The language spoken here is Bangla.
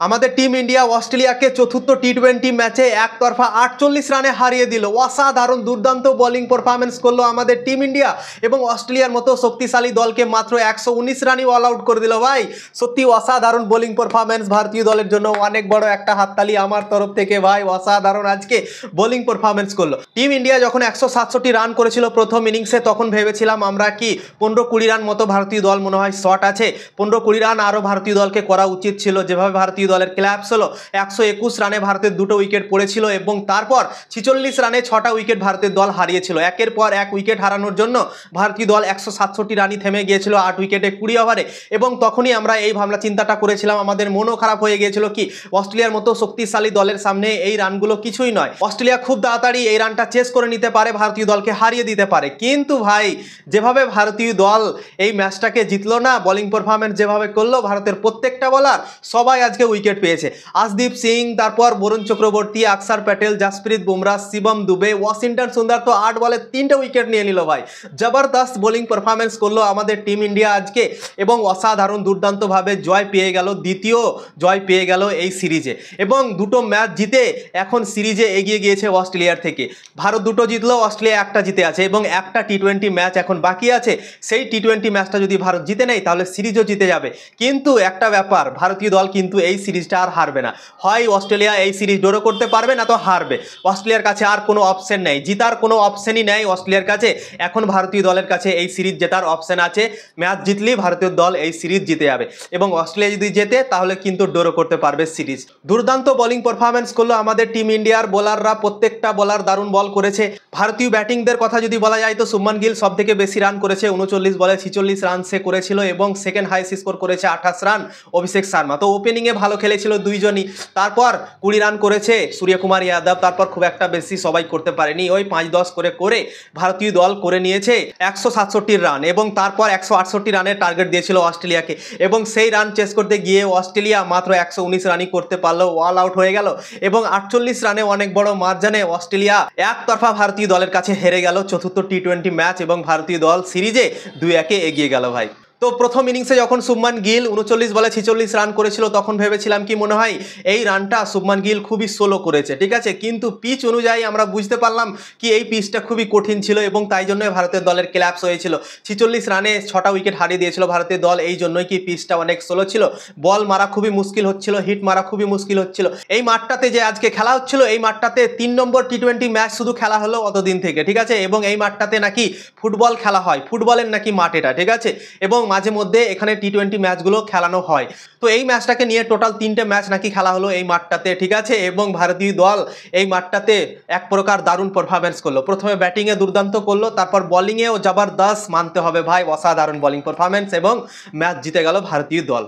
আমাদের টিম ইন্ডিয়া অস্ট্রেলিয়াকে চতুর্থ টি-20 ম্যাচে একতরফা 48 রানে হারিয়ে দিল। অসাধারণ দুর্দান্ত বোলিং পারফরম্যান্স করলো আমাদের টিম ইন্ডিয়া এবং অস্ট্রেলিয়ার মতো শক্তিশালী দলকে মাত্র 119 রানই অল আউট করে দিল। ভাই সত্যি অসাধারণ বোলিং পারফরম্যান্স ভারতীয় দলের জন্য। অনেক বড় একটা হাততালি আমার তরফ থেকে ভাই, অসাধারণ আজকে বোলিং পারফরম্যান্স করলো টিম ইন্ডিয়া। যখন 167 রান করেছিল প্রথম ইনিংসে তখন ভেবেছিলাম আমরা কি 15-20 রান মতো ভারতীয় দল মনে হয় শট আছে, 15-20 রান আরও ভারতীয় দলকে করা উচিত ছিল। যেভাবে ভারতীয় দলের ক্ল্যাপস হলো, 121 রানে ভারতের দুটো উইকেট পড়েছিল এবং তারপর 46 রানে 6টা উইকেট ভারতের দল হারিয়েছিল। একের পর এক উইকেট হারানোর জন্য ভারতীয় দল 167 রানই থেমে গিয়েছিল 8 উইকেটে 20 ওভারে। এবং তখনই আমরা এই ভাবনা চিন্তাটা করেছিলাম, আমাদের মনও খারাপ হয়ে গিয়েছিল কি অস্ট্রেলিয়ার মতো শক্তিশালী দলের সামনে এই রানগুলো কিছুই নয়, অস্ট্রেলিয়া খুব তাড়াতাড়ি এই রানটা চেস করে নিতে পারে, ভারতীয় দলকে হারিয়ে দিতে পারে। কিন্তু ভাই যেভাবে ভারতীয় দল এই ম্যাচটাকে জিতলো না, বোলিং পারফরম্যান্স যেভাবে করলো, ভারতের প্রত্যেকটা বলার সবাই আজকে উইকেট পেয়েছে। আশদীপ সিং, তারপর বরুণ চক্রবর্তী, আকসার প্যাটেল, জাসপ্রীত বুমরা, শিবম দুবে, ওয়াশিংটন সুন্দর তো 8 বলে 3টে উইকেট নিয়ে নিল। ভাই জবরদস্ত বোলিং পারফরম্যান্স করলো আমাদের টিম ইন্ডিয়া আজকে এবং অসাধারণ দুর্দান্তভাবে জয় পেয়ে গেল, দ্বিতীয় জয় পেয়ে গেল এই সিরিজে এবং দুটো ম্যাচ জিতে এখন সিরিজে এগিয়ে গিয়েছে অস্ট্রেলিয়ার থেকে। ভারত দুটো জিতলো, অস্ট্রেলিয়া একটা জিতে আছে এবং একটা টি-20 ম্যাচ এখন বাকি আছে। সেই টি-20 ম্যাচটা যদি ভারত জিতে নেয় তাহলে সিরিজও জিতে যাবে। কিন্তু একটা ব্যাপার, ভারতীয় দল কিন্তু এই সিরিজটা আর হারবে না। হয় অস্ট্রেলিয়া এই সিরিজ ড্র করতে পারবে না তো হারবে। অস্ট্রেলিয়ার কাছে আর কোনো অপশন নেই, জিতার কোনো অপশনই নেই অস্ট্রেলিয়ার কাছে। এখন ভারতীয় দলের কাছে এই সিরিজ জেতার অপশন আছে। ম্যাচ জিতলেই ভারতীয় দল এই সিরিজ জিতে যাবে এবং অস্ট্রেলিয়া যদি জেতে তাহলে কিন্তু ড্র করতে পারবে সিরিজ। দুর্দান্ত বোলিং পারফরম্যান্স করলো আমাদের টিম ইন্ডিয়ার বোলাররা, প্রত্যেকটা বোলার দারুণ বল করেছে। ভারতীয় ব্যাটিংদের কথা যদি বলা যায় তো শুভমান গিল সব থেকে বেশি রান করেছে, 39 বলে 46 রান সে করেছিল এবং সেকেন্ড হাইয়েস্ট স্কোর করেছে 28 রান অভিষেক শর্মা। তো ওপেনিংয়ে ভালো খেলেছিল দুইজনই। তারপর 20 রান করেছে সূর্যকুমার যাদব, তারপর খুব একটা বেশি সবাই করতে পারেনি, ওই 5-10 করে ভারতীয় দল করে নিয়েছে 167 রান এবং তারপর 168 রানের টার্গেট দিয়েছিল অস্ট্রেলিয়াকে এবং সেই রান চেস করতে গিয়ে অস্ট্রেলিয়া মাত্র 119 রানই করতে পারলো, অল আউট হয়ে গেল এবং 48 রানে অনেক বড় মার্জানে অস্ট্রেলিয়া একতরফা ভারতীয় দলের কাছে হেরে গেল চতুর্থ টি-20 ম্যাচ এবং ভারতীয় দল সিরিজে 2-1 এগিয়ে গেল। ভাই তো প্রথম ইনিংসে যখন শুভমান গিল 39 বলে 46 রান করেছিল তখন ভেবেছিলাম কি মনে হয় এই রানটা শুভমান গিল খুবই স্লো করেছে, ঠিক আছে, কিন্তু পিচ অনুযায়ী আমরা বুঝতে পারলাম কি এই পিচটা খুবই কঠিন ছিল এবং তাই জন্যই ভারতের দলের ক্ল্যাপস হয়েছিল। 46 রানে 6টা উইকেট হারিয়ে দিয়েছিল ভারতের দল, এই জন্যই কি পিচটা অনেক স্লো ছিল, বল মারা খুবই মুশকিল হচ্ছিল, হিট মারা খুবই মুশকিল হচ্ছিল। এই মাঠটাতে যে আজকে খেলা হচ্ছিল, এই মাঠটাতে 3 নম্বর টি-20 ম্যাচ শুধু খেলা হলো অতদিন থেকে, ঠিক আছে, এবং এই মাঠটাতে নাকি ফুটবল খেলা হয়, ফুটবলের নাকি মাঠ এটা, ঠিক আছে, এবং মাঝে মধ্যে এখানে টি-20 ম্যাচগুলো খেলানো হয়। তো এই ম্যাচটাকে নিয়ে টোটাল 3টে ম্যাচ নাকি খেলা হলো এই মাঠটাতে, ঠিক আছে, এবং ভারতীয় দল এই মাঠটাতে এক প্রকার দারুণ পারফরম্যান্স করলো। প্রথমে ব্যাটিংয়ে দুর্দান্ত করলো, তারপর বোলিংয়েও জবরদস্ত মানতে হবে ভাই, অসাধারণ বোলিং পারফরম্যান্স এবং ম্যাচ জিতে গেল ভারতীয় দল।